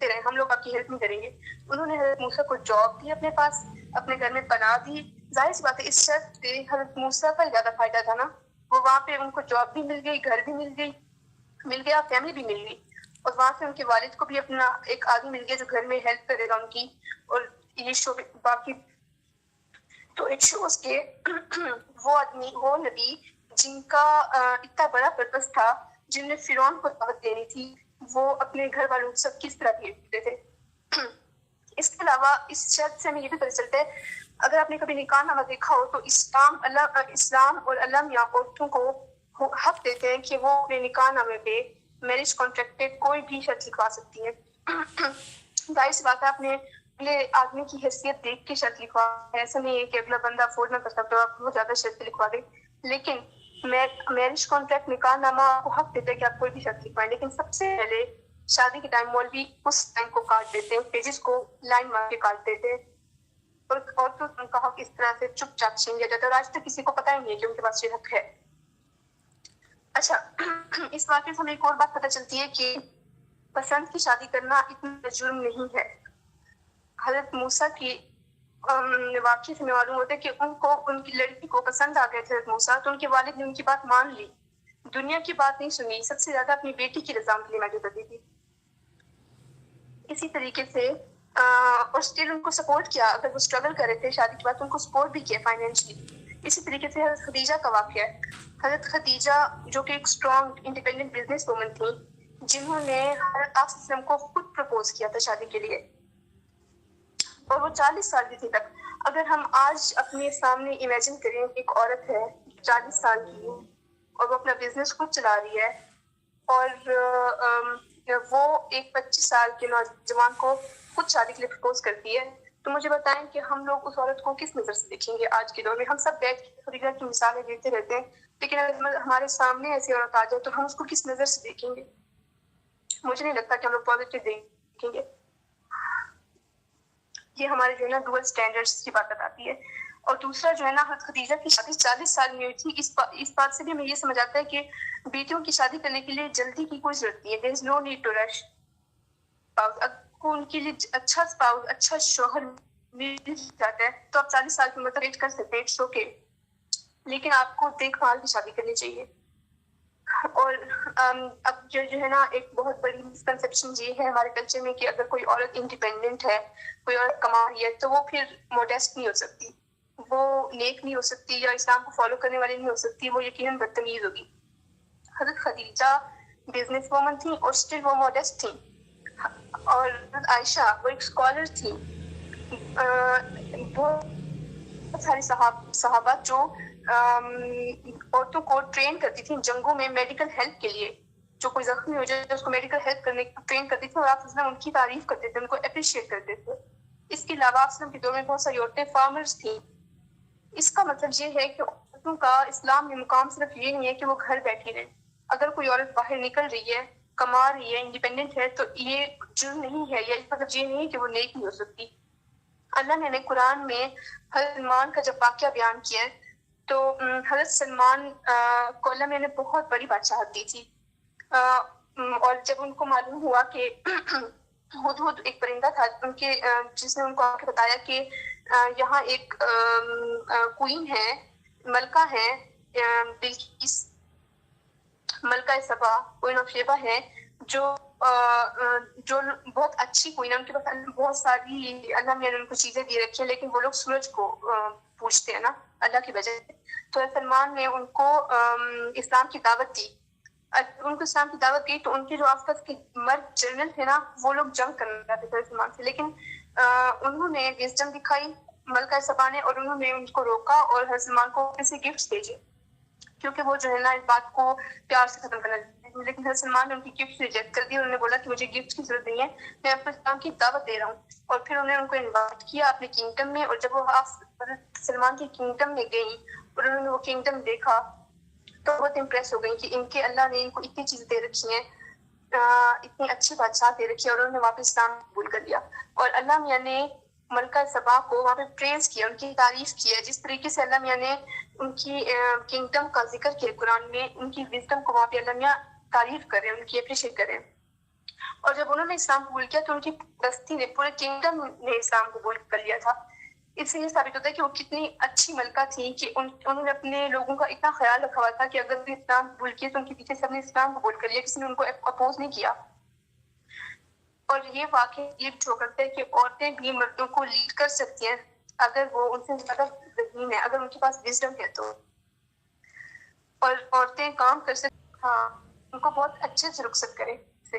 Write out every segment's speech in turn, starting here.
رہے, ہم لوگ آپ کی ہیلپ نہیں کریں گے. انہوں نے حضرت موسیٰ کو جاب دی, اپنے پاس اپنے گھر میں پناہ دی. ظاہر سی بات ہے اس شرط پہ حضرت موسیٰ کا زیادہ فائدہ تھا نا, وہ وہاں پہ ان کو جاب بھی مل گئی, گھر بھی مل گیا, فیملی بھی مل گئی, اور وہاں سے ان کے والد کو بھی اپنا ایک آدمی مل گیا جو گھر میں ہیلپ کرے گا ان کی. اور یہ شو باقی تو ایک شوز کے وہ آدمی, وہ نبی جن کا اتنا بڑا پرپس تھا, جن نے فرعون کو دعوت دینی تھی, وہ اپنے گھر والوں کو سب کس طرح بھیجتے تھے. اس کے علاوہ اس شرط سے ہمیں یہ بھی پتہ چلتا ہے, اگر آپ نے کبھی نکاح نامہ دیکھا ہو تو اسلام اور اللہ میاں عورتوں کو حق دیتے ہیں کہ وہ اپنے نکاح نامے پہ میرج کانٹریکٹ پہ کوئی بھی شرط لکھوا سکتی ہیں. ظاہر سی بات ہے آپ نے اگلے آدمی کی حیثیت دیکھ کے شرط لکھوا, ایسا نہیں ہے کہ اگلا بندہ افورڈ نہ کر سکتا آپ بہت زیادہ شرط لکھوا دیں, لیکن میرج کانٹریکٹ نکاح نامہ آپ کو حق دیتے ہیں کہ آپ کوئی بھی شرط لکھوائیں. لیکن سب سے پہلے شادی کے ٹائم مولوی اس لائن کو کاٹ دیتے ہیں, پیجز کو لائن مار کے کاٹ دیتے ہیں, اور عورتوں ان کا حق اس طرح سے چپ چاپ چھین لیا جاتا ہے, اور آج تک کسی کو پتہ ہی نہیں ہے کہ ان کے پاس یہ حق ہے. اچھا, اس واقعے سے ہمیں ایک اور بات پتہ چلتی ہے کہ پسند کی شادی کرنا اتنا جرم نہیں ہے. حضرت موسیٰ کی واقعے سے معلوم ہوتا ہے کہ ان کی لڑکی کو پسند آ گئے تھے حضرت موسیٰ, تو ان کے والد نے ان کی بات مان لی, دنیا کی بات نہیں سنی, سب سے زیادہ اپنی بیٹی کی رضا کے لیے میٹر کرتی تھی. اسی طریقے سے اور اسٹل ان کو سپورٹ کیا, اگر وہ اسٹرگل کر رہے تھے شادی کے بعد تو ان کو سپورٹ بھی کیا فائنینشلی. اسی طریقے سے حضرت خدیجہ کا واقعہ ہے. حضرت خدیجہ جو کہ ایک اسٹرانگ انڈیپینڈنٹ بزنس وومن تھی, جنہوں نے حضرت آپ صلی اللہ علیہ وسلم کو خود پرپوز کیا تھا شادی کے لیے, اور وہ 40 سال کی تھی تک. اگر ہم آج اپنے سامنے امیجن کریں ایک عورت ہے 40 سال کی اور وہ اپنا بزنس خود چلا رہی ہے, اور وہ ایک 25 سال کے نوجوان کو خود شادی کے لیے پرپوز کرتی ہے, تو مجھے بتائیں کہ ہم لوگ اس عورت کو کس نظر سے دیکھیں گے. آج کے دور میں ہم سب بیٹھ کے خدیجہ کی مثالیں دیتے رہتے ہیں, لیکن اگر ہمارے سامنے ایسی عورت آ جائے تو ہم اس کو کس نظر سے دیکھیں گے. مجھے نہیں لگتا کہ ہم لوگ پازیٹیو دیکھیں گے. یہ ہمارے جو ہے نا ڈوئل اسٹینڈرڈس کی بات بتاتی ہے. اور دوسرا جو ہے نا, حضرت خدیجہ کی شادی 40 سال میں ہوئی تھی. اس بات سے بھی ہمیں یہ سمجھ آتا ہے کہ بیٹیوں کی شادی کرنے کے لیے جلدی کی کوئی ضرورت نہیں ہے. there is no need to rush. کو ان کے لیے اچھا اسپاؤس, اچھا شوہر مل جاتا ہے تو آپ 40 سال کی عمر تک ویٹ کر سکتے ہیں, اٹس اوکے, لیکن آپ کو دیکھ بھال کی شادی کرنی چاہیے. اور اب جو ہے نا ایک بہت بڑی مسکنسیپشن یہ ہے ہمارے کلچر میں کہ اگر کوئی عورت انڈیپینڈنٹ ہے, کوئی عورت کما رہی ہے, تو وہ پھر موڈیسٹ نہیں ہو سکتی, وہ نیک نہیں ہو سکتی, یا اسلام کو فالو کرنے والی نہیں ہو سکتی, وہ یقیناً بدتمیز ہوگی. حضرت خدیجہ بزنس وومن تھی اور اسٹل وہ موڈیسٹ تھی, اور حضرت عائشہ وہ ایک اسکالر تھی. بہت ساری صحابہ جو عورتوں کو ٹرین کرتی تھی جنگوں میں میڈیکل ہیلپ کے لیے, جو کوئی زخمی ہو جائے اس کو میڈیکل ہیلپ کرنے ٹرین کرتی تھی, اور آپ ان کی تعریف کرتے تھے, ان کو اپریشیٹ کرتے تھے. اس کے علاوہ اسلام کے دور میں بہت ساری عورتیں فارمرز تھیں. اس کا مطلب یہ ہے کہ عورتوں کا اسلام میں مقام صرف یہ نہیں ہے کہ وہ گھر بیٹھی رہیں. اگر کوئی عورت باہر نکل رہی ہے, کما رہی ہے, انڈیپینڈنٹ ہے, تو یہ جرم نہیں ہے, یا اس مطلب یہ نہیں ہے کہ وہ نیک نہیں ہو سکتی. اللہ نے قرآن میں حضرت سلمان کا جب واقعہ بیان کیا ہے, تو حضرت سلمان کو اللہ نے بہت بڑی بادشاہت دی تھی, اور جب ان کو معلوم ہوا کہ ہدہد ایک پرندہ تھا ان کے, جس نے ان کو آ کے بتایا کہ یہاں ایک کوئین ہے, ملکہ ہے, بلقیس ملکہ سبا, کوئین آف شیبا ہے, جو بہت اچھی کوئین ہے. ان کے پاس بہت ساری اللہ نے ان کو چیزیں دی رکھی ہیں, لیکن وہ لوگ سورج کو پوچھتے ہیں نا اللہ کی وجہ سے. تو سلمان نے ان کو اسلام کی دعوت دی. ان کو اسلام کی دعوت دی تو ان کے جو آس پاس کے مرد جنرل تھے نا, وہ لوگ جنگ کرنا چاہتے تھے سلمان سے, لیکن انہوں نے وزڈم دکھائی ملکہ سبا نے, اور انہوں نے ان کو روکا اور حضرت سلمان کو کسی گفٹ بھیجے, کیونکہ وہ جو ہے نا اس بات کو پیار سے ختم کرنا چاہتے ہیں. لیکن حضرت سلمان نے ان کی گفٹ ریجیکٹ کر دی. انہوں نے بولا کہ مجھے گفٹ کی ضرورت نہیں ہے, میں آپ کو اسلام کی دعوت دے رہا ہوں. اور پھر انہوں نے ان کو انوائٹ کیا اپنے کنگڈم میں, اور جب وہ حضرت سلمان کی کنگڈم میں گئی اور انہوں نے وہ کنگڈم دیکھا تو بہت امپریس ہو گئی کہ ان کے اللہ نے ان کو اتنی چیزیں دے رکھی ہیں, اتنی اچھی بادشاہ دے رکھی ہے, اور انہوں نے واپس اسلام قبول کر لیا. اور اللہ میاں نے ملکہ سبا کو وہاں پہ پریز کیا, ان کی تعریف کی ہے. جس طریقے سے اللہ میاں نے ان کی کنگڈم کا ذکر کیا قرآن میں, ان کی وزڈم کو وہاں پہ اللہ میاں تعریف کریں, ان کی اپریشیٹ کریں. اور جب انہوں نے اسلام قبول کیا تو ان کی بستی نے، پورے کنگڈم نے اسلام قبول کر لیا تھا. اس سے یہ ثابت ہوتا ہے کہ وہ کتنی اچھی ملکہ تھی کہ انہوں نے اپنے لوگوں کا اتنا خیال رکھا ہوا تھا کہ اگر وہ اسلام قبول کیے تو ان کے پیچھے سب نے اسلام قبول کر لیا، کسی نے ان کو اپوز نہیں کیا. اور یہ واقعہ یہ شو کرتا ہے کہ عورتیں بھی مردوں کو لیڈ کر سکتی ہیں اگر وہ ان سے زیادہ ذہین ہے، اگر ان کے پاس وزڈم ہے تو. اور عورتیں کام کر سکتی، ہاں، ان کو بہت اچھے سے رخصت کرے سے،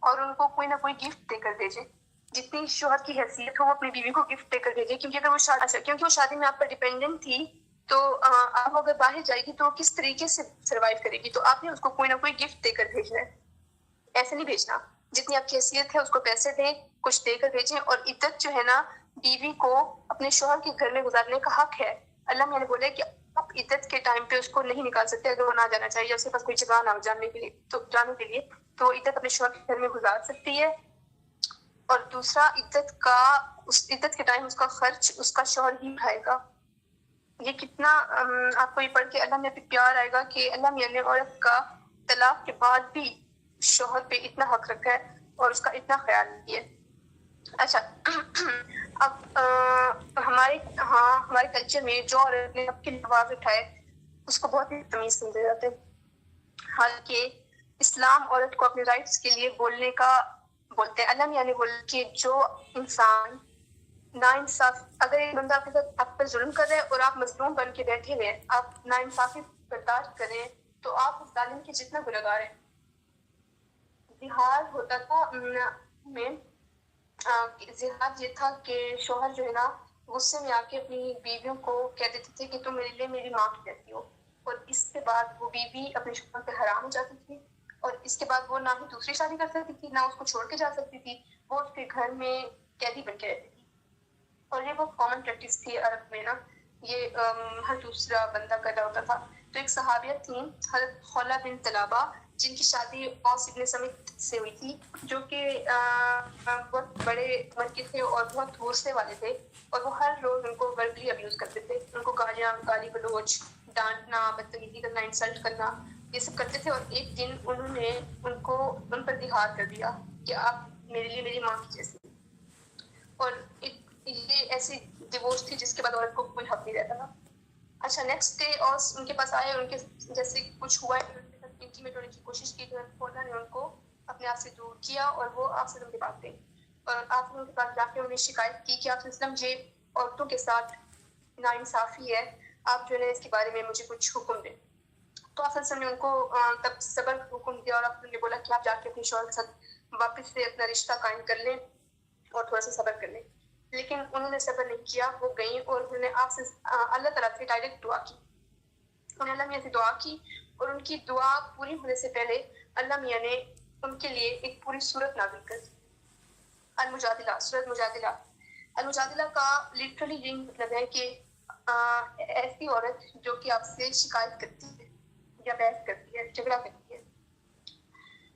اور ان کو کوئی نہ کوئی گفٹ دے کر بھیجے. جتنی شوہر کی حیثیت ہو وہ اپنی بیوی کو گفٹ دے کر بھیجے، کیونکہ اگر وہ شادی میں آپ پر ڈیپینڈنٹ تھی تو آپ اگر باہر جائے گی تو کس طریقے سے سروائیو کرے گی، تو آپ نے اس کو کوئی نہ کوئی گفٹ دے کر بھیجنا ہے. ایسے نہیں بھیجنا، جتنی آپ کی حیثیت ہے اس کو پیسے دیں، کچھ دے کر بھیجیں. اور عدت جو ہے نا، بیوی کو اپنے شوہر کے گھر میں گزارنے کا حق ہے. اللہ میں نے بولا کہ آپ عدت کے ٹائم پہ اس کو نہیں نکال سکتے اگر وہ نہ جانا چاہیے، اس کے پاس کوئی جگہ نہ ہو جانے کے لیے تو عدت اپنے شوہر کے گھر میں گزار سکتی ہے. اور دوسرا، اس عدت کے ٹائم اس کا خرچ اس کا شوہر ہی اٹھائے گا. یہ کتنا آپ کو یہ پڑھ کے اللہ میں پیار آئے گا کہ اللہ میاں نے عورت کا طلاق کے بعد بھی شوہر پہ اتنا حق رکھا ہے اور اس کا اتنا خیال کیا ہے. اچھا، اب ہمارے کلچر میں جو عورت نے اب کی آواز اٹھائے اس کو بہت ہی تمیز سمجھے جاتے ہیں، حالانکہ اسلام عورت کو اپنے رائٹس کے لیے بولنے کا بولتے ہیں. اللہ میاں نے بولا کہ جو انسان ناانصاف، اگر ایک بندہ آپ کے ساتھ آپ پر ظلم کر رہا ہے اور آپ مظلوم بن کے بیٹھے ہوئے ہیں، آپ ناانصافی برداشت کریں تو آپ اس ظالم کے جتنا گنہگار ہیں. زہار ہوتا تھا میں زہار یہ تھا کہ شوہر جو ہے نا غصے میں آ کے اپنی بیویوں کو کہہ دیتے تھے کہ تم میرے لیے میری ماں کی جیسی ہو، اور اس کے بعد وہ بیوی اپنے شوہر پہ حرام ہو جاتی تھی، اور اس کے بعد وہ نہ ہی دوسری شادی کر سکتی تھی، نہ اس کو چھوڑ کے جا سکتی تھی، وہ اس کے گھر میں قیدی بن کے رہتی تھی. اور یہ وہ کامن پریکٹس تھی عرب میں نا، یہ ہر دوسرا بندہ کر رہا ہوتا تھا. تو ایک صحابیہ تھیں حضرت خولہ بن طلابہ، جن کی شادی اوس ابن سمت سے ہوئی تھی، جو کہ بہت بڑے عمر کے تھے اور بہت غصے والے تھے، اور وہ ہر روز ان کو وربلی ابیوز کرتے تھے، ان کو گالی گلوچ، ڈانٹنا، بدتمیزی کرنا، انسلٹ کرنا، یہ سب کرتے تھے. اور ایک دن انہوں نے ان پر دہار کر دیا کہ آپ میرے لیے میری ماں کی جیسی. اور یہ ایسی ڈیورس تھی جس کے بعد عورت کو کوئی حق نہیں رہتا تھا. اچھا، نیکسٹ ڈے اور ان کے پاس آئے، ان کے جیسے کچھ ہوا ہے، انٹیمیٹ ہونے کی کوشش کی، تو اللہ نے ان کو اپنے آپ سے دور کیا اور وہ آپ سے کے پاس گئی، اور آپ ان کے پاس جا کے انہیں شکایت کی کہ آپ وسلم یہ عورتوں کے ساتھ ناانصافی ہے، آپ جو ہے اس کے بارے میں مجھے کچھ حکم دیں. تو آپ نے ان کو تب صبر کا حکم دیا، اور آپ نے بولا کہ آپ جا کے اپنے شوہر کے ساتھ واپس سے اپنا رشتہ قائم کر لیں اور تھوڑا سا صبر کر لیں. لیکن انہوں نے صبر نہیں کیا، وہ گئیں اور انہوں نے آپ سے اللہ تعالیٰ سے ڈائریکٹ دعا کی. انہوں نے اللہ میاں سے دعا کی، اور ان کی دعا پوری ہونے سے پہلے اللہ میاں نے ان کے لیے ایک پوری سورت نازل کر دی. المجادلہ، سورت مجادلہ. المجادلہ کا لٹرلی یہ مطلب ہے کہ ایسی عورت جو کہ آپ سے شکایت کرتی ہے یا بحث کرتی ہے، جھگڑا کرتی ہے.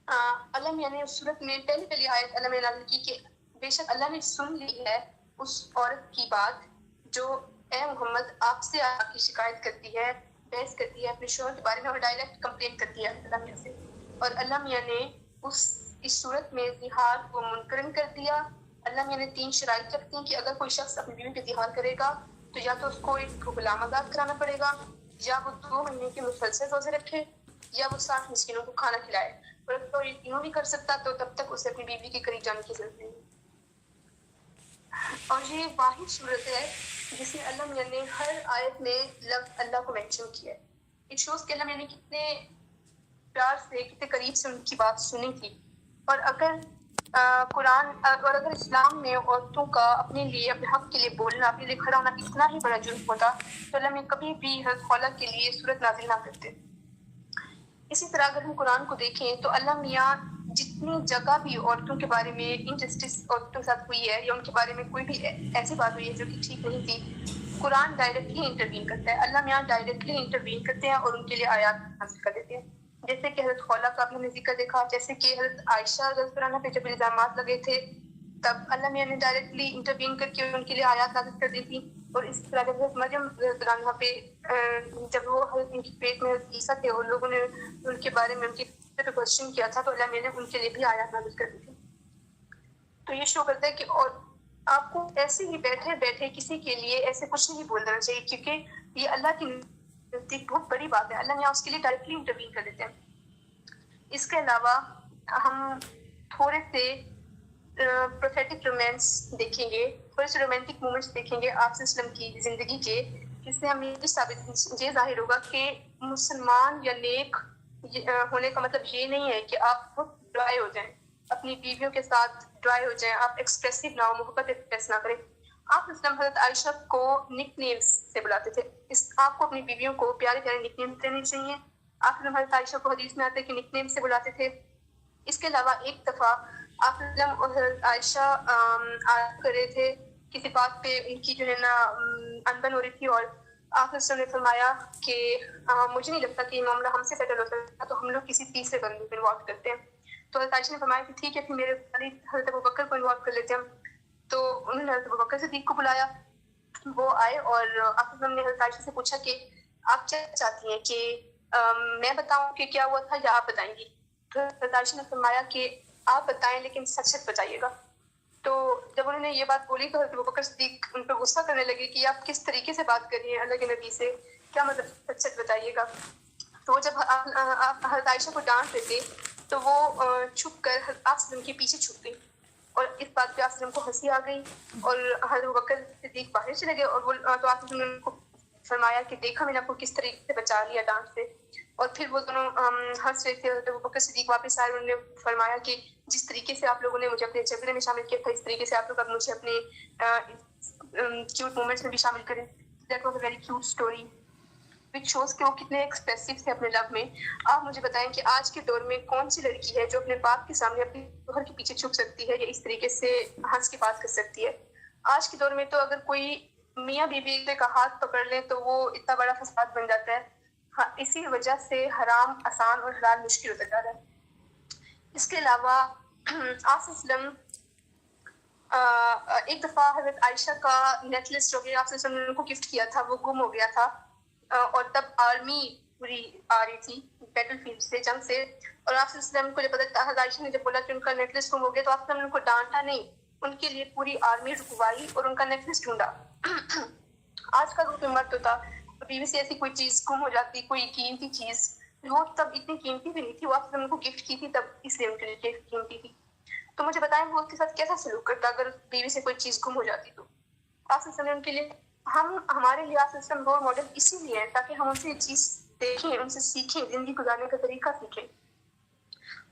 اللہ میاں نے اس صورت میں پہلی آیت اللہ میاں نے کی کہ بے شک اللہ نے سن لی ہے اس عورت کی بات جو اے محمد آپ سے آ کی شکایت کرتی ہے، بحث کرتی ہے اپنے شوہر کے بارے میں، اور ڈائریکٹ کمپلین کرتی ہے اللہ میاں سے. اور اللہ میاں نے اس صورت میں زہار کو منقرن کر دیا. اللہ میاں نے 3 شرائط رکھتی ہیں کہ اگر کوئی شخص اپنی بیوی پہ زہار کرے گا تو یا تو اس کو ایک غلام آزاد کرانا پڑے گا، یا وہ 2 مہینے کے مسلسل روزے رکھے، یا وہ 60 مسکینوں کو کھانا کھلائے. اور اگر تو یہ تینوں نہیں کر سکتا تو تب تک اسے اپنی بیوی کے قریب جانے کی ضرورت نہیں. اور یہ واحد صورت ہے جس میں اللہ میاں نے ہر آیت میں لفظ اللہ کو مینشن کیا ہے. اٹ شوز کہ اللہ میاں نے کتنے پیار سے، کتنے قریب سے ان کی بات سنی تھی. اور اگر قرآن اور اگر اسلام میں عورتوں کا اپنے لیے، اپنے حق کے لیے بولنا، اپنے لیے کھڑا ہونا اتنا ہی بڑا جرم ہوتا تو اللہ میں کبھی بھی حضرت خولہ کے لیے صورت نازل نہ کرتے. اسی طرح اگر ہم قرآن کو دیکھیں تو اللہ میاں جتنی جگہ بھی عورتوں کے بارے میں انجسٹس عورتوں کے ساتھ ہوئی ہے، یا ان کے بارے میں کوئی بھی ایسی بات ہوئی ہے جو کہ ٹھیک نہیں تھی، قرآن ڈائریکٹلی انٹروین کرتا ہے. اللہ میاں ڈائریکٹلی انٹروین کرتے ہیں اور ان کے لیے آیات نازل کر دیتے ہیں. جیسے کہ حضرت خولہ کا بھی ہم نے ذکر دیکھا، جیسے کہ حضرت عائشہ رضی اللہ عنہا پہ جب الزامات لگے تھے تب اللہ میاں نے ڈائریکٹلی انٹروین کر کے ان کے لیے آیات نازل کر دی تھی. اور اس طرح جب حضرت مریم رضی اللہ عنہا پہ جب وہ ان کے پیٹ میں عیسیٰ تھے اور لوگوں نے ان کے بارے میں ان کے کوشچن کیا تھا تو اللہ میاں نے ان کے لیے بھی آیات نازل کر دی تھی. تو یہ شو کرتا ہے کہ اور آپ کو ایسے ہی بیٹھے بیٹھے کسی کے لیے ایسے کچھ نہیں بولنا چاہیے، کیونکہ یہ اللہ کی نزدیک بہت بڑی بات ہے، اللہ نے اس کے لیے ڈائریکٹلی انٹروین کر دیتے ہیں۔ اس کے علاوہ ہم تھوڑے سے پروفیٹک رومانس دیکھیں گے، تھوڑے سے رومانٹک مومنٹس دیکھیں گے آپ وسلم کی زندگی کے، جس سے ہمیں یہ ظاہر ہوگا کہ مسلمان یا نیک ہونے کا مطلب یہ نہیں ہے کہ آپ بہت ڈرائی ہو جائیں، اپنی بیویوں کے ساتھ ڈرائی ہو جائیں، آپ ایکسپریسو نہ ہو، محبت ایکسپریس نہ کریں۔ آپ اسلم حضرت عائشہ کو نک نیمز سے بلاتے تھے، آپ کو اپنی بیویوں کو پیارے پیارے نک نیمز دینے چاہیے۔ آپ حضرت عائشہ کو حدیث میں آتے کہ نک نیمز سے بلاتے تھے۔ اس کے علاوہ ایک دفعہ آپ اور حضرت عائشہ کر رہے تھے کسی بات پہ، ان کی جو ہے نا انبن ہو رہی تھی، اور آپ نے فرمایا کہ مجھے نہیں لگتا کہ یہ معاملہ ہم سے سیٹل ہو سکتا، تو ہم لوگ کسی تیسرے بندے کو انوالو کرتے ہیں۔ تو حضرت عائشہ نے فرمایا کہ ٹھیک ہے، پھر میرے حضرت ابوبکر کو انوالو کر لیتے ہیں۔ تو انہوں نے حضرت ابوبکر صدیق کو بلایا، وہ آئے اور آپ نے حضرت عائشہ سے پوچھا کہ آپ کیا چاہتی ہیں، کہ میں بتاؤں کہ کیا ہوا تھا یا آپ بتائیں گی؟ تو حضرت عائشہ نے فرمایا کہ آپ بتائیں لیکن سچ سچ بتائیے گا۔ تو جب انہوں نے یہ بات بولی تو حضرت ابوبکر صدیق ان پہ غصہ کرنے لگے کہ آپ کس طریقے سے بات کر رہی ہیں اللہ کے نبی سے، کیا مطلب سچ سچ بتائیے گا؟ تو جب آپ حضرت عائشہ کو ڈانٹ دیتے تو وہ چھپ کر آپ وسلم کے پیچھے چھپ گئی، اور اس بات پہ آپ وسلم کو ہنسی آ گئی، اور حضرت ابوبکر صدیق باہر چلے گئے، اور وہ تو آپ وسلم نے ان کو فرمایا کہ دیکھا میں نے آپ کو کس طریقے سے بچا لیا ڈانٹ سے، اور پھر وہ دونوں ہنس رہے تھے۔ حضرت ابوبکر صدیق واپس آئے، انہوں نے فرمایا کہ جس طریقے سے آپ لوگوں نے مجھے اپنے جھگڑے میں شامل کیا تھا، اس طریقے سے آپ لوگ اب مجھے اپنے کیوٹ مومنٹس میں بھی شامل کریں۔ That was a very cute story which shows کہ وہ کتنے ایکسپریسو تھے اپنے لو میں۔ آپ مجھے بتائیں کہ آج کے دور میں کون سی لڑکی ہے جو اپنے باپ کے سامنے اپنے شوہر کے پیچھے چھپ سکتی ہے یا اس طریقے سے ہنس کے بات کر سکتی ہے؟ آج کے دور میں تو اگر کوئی میاں بیوی کا ہاتھ پکڑ لیں تو وہ اتنا بڑا فساد بن جاتا ہے۔ ہاں، اسی وجہ سے حرام آسان اور حلال مشکل ہوتا جا رہا ہے۔ اس کے علاوہ آپ وسلم ایک دفعہ حضرت عائشہ کا نیکلس جو کہ آپ نے ان کو گفٹ کیا تھا وہ گم ہو گیا تھا، اور تب آرمی پوری آ رہی تھی بیٹل فیلڈ سے، جنگ سے، اور آپ وسلم کو جب پتا حضرت عائشہ نے جب بولا کہ ان کا نیکلس گم ہو گیا تو آپ نے ان کو ڈانٹا نہیں، ان کے لیے پوری آرمی رکوائی اور ان کا نیکلس ڈھونڈا۔ آج کا کوئی مرد ہوتا بیوی سے ایسی کوئی چیز گم ہو جاتی، کوئی قیمتی چیز، وہ تب اتنی قیمتی بھی نہیں تھی، وہ آپ نے ان کو گفٹ کی تھی تب اس لیے ان کے لیے قیمتی تھی۔ تو مجھے بتائیں وہ اس کے ساتھ کیسا سلوک کرتا اگر بیوی سے کوئی چیز گم ہو جاتی؟ تو آپ نے ان کے لیے ہمارے لیے آپ رول ماڈل اسی لیے ہے تاکہ ہم ان سے یہ چیز دیکھیں، ان سے سیکھیں، زندگی گزارنے کا طریقہ سیکھیں۔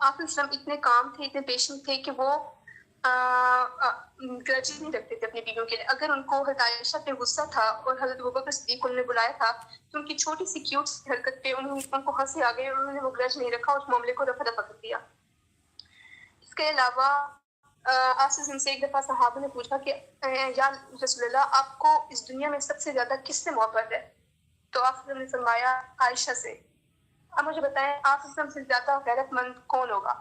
آپ اتنے کام تھے، اتنے پیشنٹ تھے کہ وہ گرجز نہیں رکھتے تھے اپنی بیویوں کے لیے۔ اگر ان کو حضرت عائشہ پہ غصہ تھا اور حضرت ابوبکر صدیق انہوں نے بلایا تھا تو ان کی چھوٹی سی کیوٹ سی حرکت پہ ان کو ہنسی آ گئی اور انہوں نے وہ گرج نہیں رکھا، اس معاملے کو رفع دفع کر دیا۔ اس کے علاوہ آپ سے ایک دفعہ صحابہ نے پوچھا کہ یا رسول اللہ آپ کو اس دنیا میں سب سے زیادہ کس سے محبت ہے؟ تو آپ نے فرمایا عائشہ سے۔ اب مجھے بتائیں آپ سے زیادہ غیرت مند کون ہوگا؟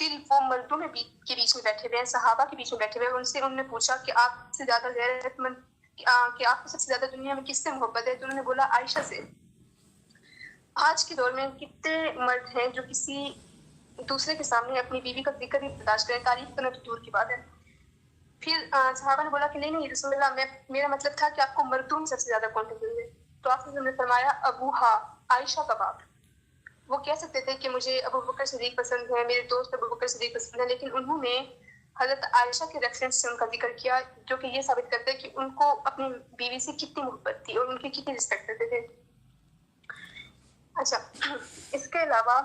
دل وہ مردوں میں کے بیچ میں بیٹھے ہوئے ہیں، صحابہ کے بیچ میں بیٹھے ہوئے ہیں، ان سے انہوں نے پوچھا کہ آپ سے زیادہ غیرت مند کہ آپ کو سب سے زیادہ دنیا میں کس سے محبت ہے؟ تو انہوں نے بولا عائشہ سے۔ آج کے دور میں کتنے مرد ہیں جو کسی دوسرے کے سامنے اپنی بیوی کا ذکر بھی برداشت کریں، تعریف کرنا تو دور کی بات ہے۔ پھر صحابہ نے بولا کہ نہیں رسول اللہ، میرا مطلب تھا کہ آپ کو مردوں میں سب سے زیادہ کون پسند ہے؟ تو آپ نے فرمایا ابوہا، عائشہ کا باپ۔ وہ کہہ سکتے تھے کہ مجھے ابو بکر صدیق پسند ہے، میرے دوست ابو بکر صدیق پسند ہے، لیکن انہوں نے حضرت عائشہ کے ریفرنس سے ان کا ذکر کیا، جو کہ یہ ثابت کرتا ہے کہ ان کو اپنی بیوی سے کتنی محبت تھی اور ان کی کتنی رسپیکٹ کرتے تھے۔ اچھا، اس کے علاوہ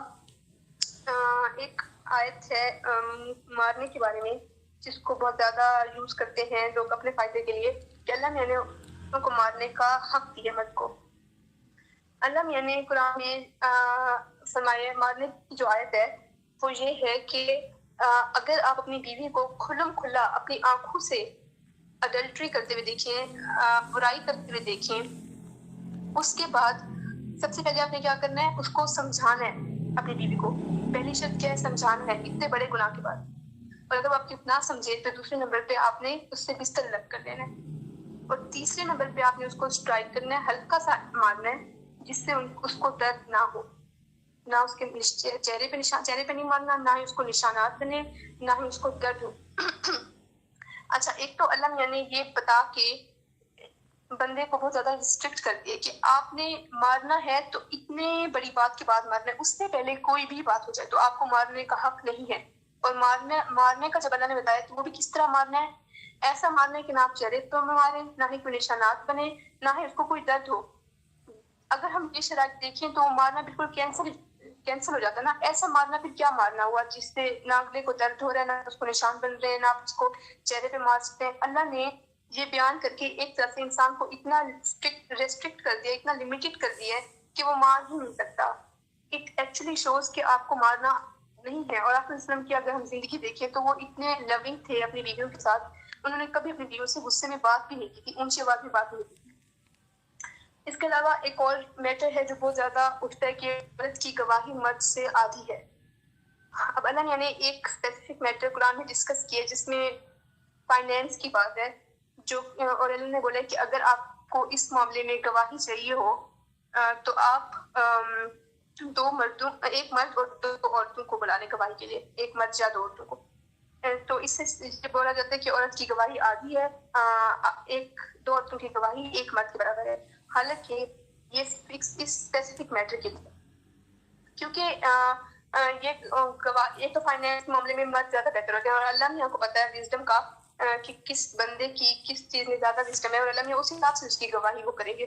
ایک آیت ہے مارنے کے بارے میں جس کو بہت زیادہ یوز کرتے ہیں لوگ اپنے فائدے کے لیے، کہ اللہ میاں نے ان کو مارنے کا حق دیا مرد کو۔ اللہ میاں نے قرآن میں فرمایا مارنے کی جو آیت ہے وہ یہ ہے کہ اگر آپ اپنی بیوی کو کھلم کھلا اپنی آنکھوں سے اڈلٹری کرتے ہوئے دیکھیں، برائی کرتے ہوئے دیکھیں، اس کے بعد سب سے پہلے آپ نے کیا کرنا ہے؟ اس کو سمجھانا ہے اپنی بیوی کو۔ پہلی شرط کیا ہے؟ سمجھانا ہے اتنے بڑے گناہ کے بعد۔ اور اگر آپ نہ سمجھے تو دوسرے نمبر پہ آپ نے اس سے بستر لگ کر دینا ہے، اور تیسرے نمبر پہ آپ نے اس کو اسٹرائک کرنا ہے، ہلکا سا مارنا ہے جس سے اس کو درد نہ ہو، نہ اس کے چہرے پہ نہیں مارنا، نہ ہی اس کو نشانات بنے، نہ ہی اس کو درد ہو۔ اچھا، ایک تو اللہ میاں نے یہ بتا کے بندے کو بہت زیادہ ریسٹرکٹ کر دیا کہ آپ نے مارنا ہے تو اتنے بڑی بات کے بعد مارنا ہے، اس سے پہلے کوئی بھی بات ہو جائے تو آپ کو مارنے کا حق نہیں ہے. اور مارنے کا جب اللہ نے بتایا تو وہ بھی کس طرح مارنا ہے. ایسا مارنا ہے کہ نہ آپ چہرے پر ماریں، نہ ہی کوئی نشانات بنے، نہ ہی اس کو کوئی درد ہو. اگر ہم یہ شرائط دیکھیں تو مارنا بالکل کینسل ہو جاتا ہے نا. ایسا مارنا پھر کیا مارنا ہوا جس سے نہ اگلے کو درد ہو رہا ہے، نہ اس کو نشان بن رہے ہیں، نہ آپ اس کو چہرے پہ مار سکتے ہیں. اللہ نے یہ بیان کر کے ایک طرف سے انسان کو اتنا ریسٹرکٹ کر دیا، اتنا لمیٹڈ کر دیا ہے کہ وہ مار ہی نہیں سکتا. اٹ ایکچولی شوز کہ آپ کو مارنا نہیں ہے. اور آپ وسلم کی اگر ہم زندگی دیکھیں تو وہ اتنے لونگ تھے اپنی بیویوں کے ساتھ. انہوں نے کبھی اپنی بیویوں سے غصے میں بات بھی نہیں کی تھی، اونچی آواز میں بات نہیں کی تھی. اس کے علاوہ ایک اور میٹر ہے جو بہت زیادہ اٹھتا ہے کہ عورت کی گواہی مرد سے آدھی ہے. اب اللہ نے ایک اسپیسیفک میٹر قرآن میں ڈسکس کیا جس میں فائنینس کی بات ہے، جو اور اللہ نے بولا کہ اگر آپ کو اس معاملے میں گواہی چاہیے ہو تو آپ ایک مرد اور 2 عورتوں کو بلا لیں گواہی کے لیے، ایک مرد یا 2 عورتوں کو. تو اس سے یہ بولا جاتا ہے کہ عورت کی گواہی آدھی ہے، 2 عورتوں کی گواہی ایک مرد کے برابر ہے. حالانکہ یہ اسپیسیفک میٹر کے لیے، کیونکہ یہ تو فائنینس معاملے میں مرد زیادہ بہتر ہوتے ہیں اور اللہ نے کو پتا ہے وزڈم کا کہ کس بندے کی کس چیز میں زیادہ وزڈم ہے اور اللہ نے اسی حساب سے اس کی گواہی وہ کریں گے.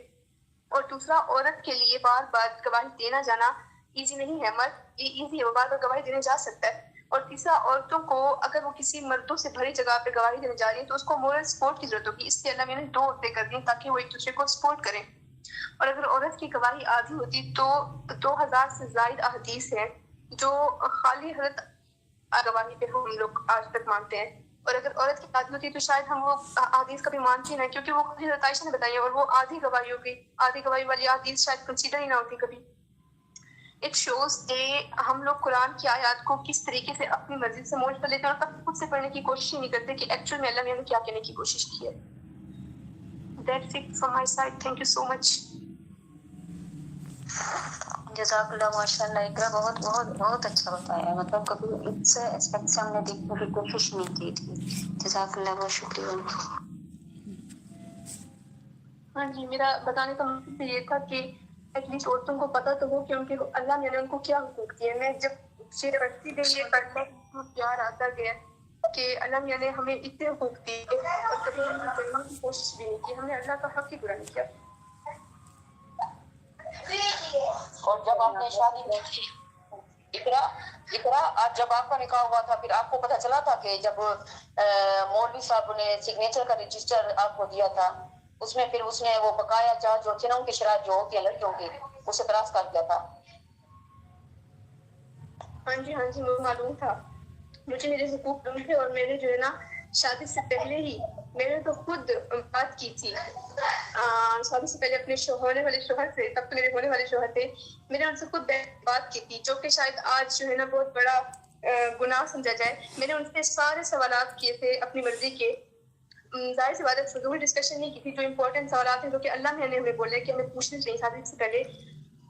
اور دوسرا، عورت کے لیے بار بار گواہی دینا جانا ایزی نہیں ہے. مرد ایزی ہے، وہ بار بار گواہی دینے جا سکتا ہے. اور تیسرا، عورتوں کو اگر وہ کسی مردوں سے بھری جگہ پہ گواہی دینے جا رہی ہیں تو اس کو مورل سپورٹ کی ضرورت ہوگی. اس لیے اللہ نے 2 عورتیں کر دی تاکہ وہ ایک دوسرے کو سپورٹ کریں. اور اگر عورت کی گواہی آدھی ہوتی تو 2000 سے زائد احادیث ہیں جو خالی حضرت گواہی پہ ہم لوگ آج تک مانتے ہیں. اور اگر عورت کی آدھی ہوتی تو شاید ہم وہ احادیث کبھی مانتے نہ، کیونکہ وہ حضرت عائشہ نے بتائی اور وہ آدھی گواہی ہوگی. آدھی گواہی والی احادیث شاید کنسیڈر ہی نہ ہوتی کبھی. اٹ شوز کہ ہم لوگ قرآن کی آیات کو کس طریقے سے اپنی مرضی سے موڑ کر لیتے ہیں اور کبھی خود سے پڑھنے کی کوشش ہی نہیں کرتے کہ ایکچوئل میں اللہ نے کیا کہنے کی کوشش کی ہے. That's it from my side. Thank you so much. جزاک اللہ. ماشاء اللہ اقرا بہت بہت بہت اچھا بتایا. مطلب کبھی اس اسپیکٹ سے ہم نے دیکھنے کی کوشش نہیں کی تھی. جزاک اللہ، بہت شکریہ. ہاں جی، میرا بتانے کا مقصد یہ تھا کہ ایٹ لیسٹ عورتوں کو پتہ تو ہو کہ ان کے اللہ نے ان کو کیا حقوق دیے. میں جب شیر بچتی گئی یہ پڑھنے کا پیار آتا گیا کہ اللہ میاں نے ہمیں اتنے حقوق دیے اور کبھی ہم نے کرنے کی کوشش بھی نہیں کی. ہم نے اللہ کا حق ہی پورا نہیں کیا. اور جب آپ نے شادی اقرا آج جب آپ کا نکاح ہوا تھا پھر آپ کو پتہ چلا تھا کہ جب مولوی صاحب نے سگنیچر کا رجسٹر آپ کو دیا تھا اس میں پھر اس نے وہ بقایا چارج جو تھے نا ان کی شرائط جو ہوتی ہے لڑکیوں کی اسے تراش کر دیا تھا؟ ہاں جی مجھے معلوم تھا. مجھے میرے حقوق معلوم تھے اور میرے جو ہے نا شادی سے پہلے ہی میں نے تو خود بات کی تھی. شادی سے پہلے اپنے ہونے والے شوہر سے، تب تو میرے ہونے والے شوہر تھے، میں نے ان سے خود بات کی تھی جو کہ شاید آج جو ہے نا بہت بڑا گناہ سمجھا جائے. میں نے ان سے سارے سوالات کیے تھے اپنی مرضی کے. ظاہر سی بات ہے فضول ڈسکشن نہیں کی تھی. جو امپورٹنٹ سوالات ہیں جو کہ اللہ نے ہمیں بولے کہ ہمیں پوچھنے چاہیے شادی سے پہلے.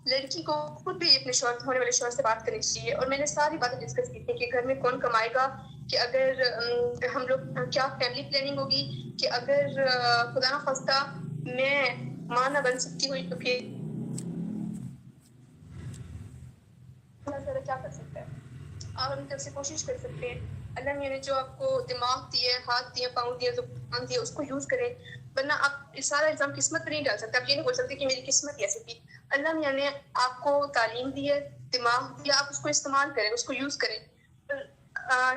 لڑکی کو خود بھی اپنے شوہر ہونے والے شوہر سے بات کرنی چاہیے. اور میں نے ساری باتیں ڈسکس کی تھی کہ گھر میں کون کمائے گا، کہ اگر ہم لوگ کیا فیملی پلاننگ ہوگی، کہ اگر خدا نہ خواستہ میں ماں نہ بن سکتی ہوئی تو پھر کیا کر سکتا ہے. آپ اپنی طرف سے کوشش کر سکتے ہیں. اللہ نے جو آپ کو دماغ دیے، ہاتھ دیے، پاؤں دیے، زبان دیے، اس کو یوز کریں. ورنہ آپ سارا الزام قسمت پر نہیں ڈال سکتے. آپ یہ نہیں بول سکتے کہ میری قسمت ایسی تھی. اللہ میاں نے آپ کو تعلیم دی ہے، دماغ دیا، آپ اس کو استعمال کریں، اس کو یوز کریں.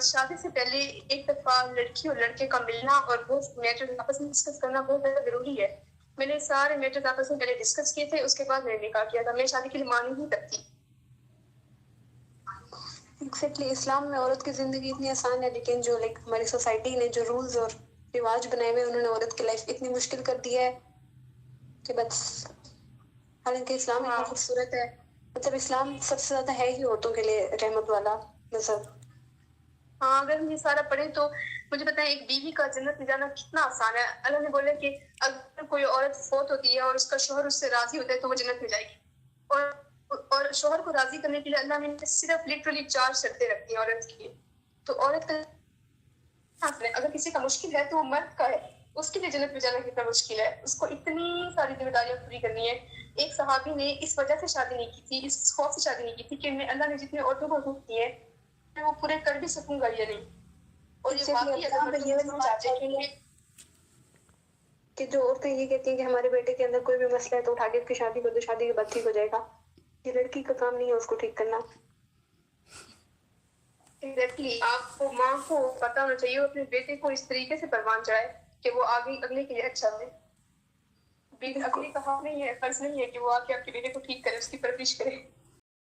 شادی سے پہلے ایک دفعہ لڑکی اور لڑکے کا ملنا اور وہ میٹر آپس میں ڈسکس کرنا بہت زیادہ ضروری ہے. میں نے سارے میٹر آپس میں پہلے ڈسکس کیے تھے، اس کے بعد میں نے نکاح کیا تھا. میں شادی کے لیے مانی ہی تک تھی. ایگزیکٹلی اسلام میں عورت کی زندگی اتنی آسان ہے، لیکن جو ہماری سوسائٹی نے جو رولز اور رواج بنائے ہوئے انہوں نے عورت کی لائف اتنی مشکل کر دی ہے کہ بس. حالانکہ اسلام اتنا خوبصورت ہے. مطلب اسلام سب سے زیادہ ہے ہی عورتوں کے لیے رحمت والا مذہب. ہاں، اگر ہم یہ سارا پڑھیں تو مجھے بتائیں ایک بیوی کا جنت میں جانا کتنا آسان ہے. اللہ نے بولا کہ اگر کوئی عورت فوت ہوتی ہے اور اس کا شوہر اس سے راضی ہوتا ہے تو وہ جنت میں جائے گی. اور شوہر کو راضی کرنے کے لیے اللہ نے صرف لٹرلی 4 شرطیں رکھی ہیں عورت کی. تو عورت کا اگر کسی کا مشکل ہے تو وہ مرد کا ہے، اس کے لیے جنت میں جانا کتنا مشکل ہے، اس کو اتنی ساری ذمہ داریاں پوری کرنی ہے. ایک صحابی نے اس وجہ سے شادی نہیں کی تھی، اس خوف سے شادی نہیں کی تھی کہ میں اللہ نے جتنے عورتوں کو حقوق دیے میں وہ پورے کر بھی سکوں گا یا نہیں. اور یہ واقعی اگر کہ جو عورتیں یہ کہتی ہیں کہ ہمارے بیٹے کے اندر کوئی بھی مسئلہ ہے تو اٹھا کے اس کی شادی کر دو، شادی کے بعد ٹھیک ہو جائے گا. یہ لڑکی کا کام نہیں ہے اس کو ٹھیک کرنا. ایگزیکٹلی آپ کو ماں کو پتا ہونا چاہیے وہ اپنے بیٹے کو اس طریقے سے پروان چڑھائے کہ وہ آگے اگلے کے لیے اچھا ہو. اگلے کا حق نہیں ہے، فرض نہیں ہے کہ وہ آ کے آپ کے بیٹے کو ٹھیک کرے، اس کی پرورش کرے.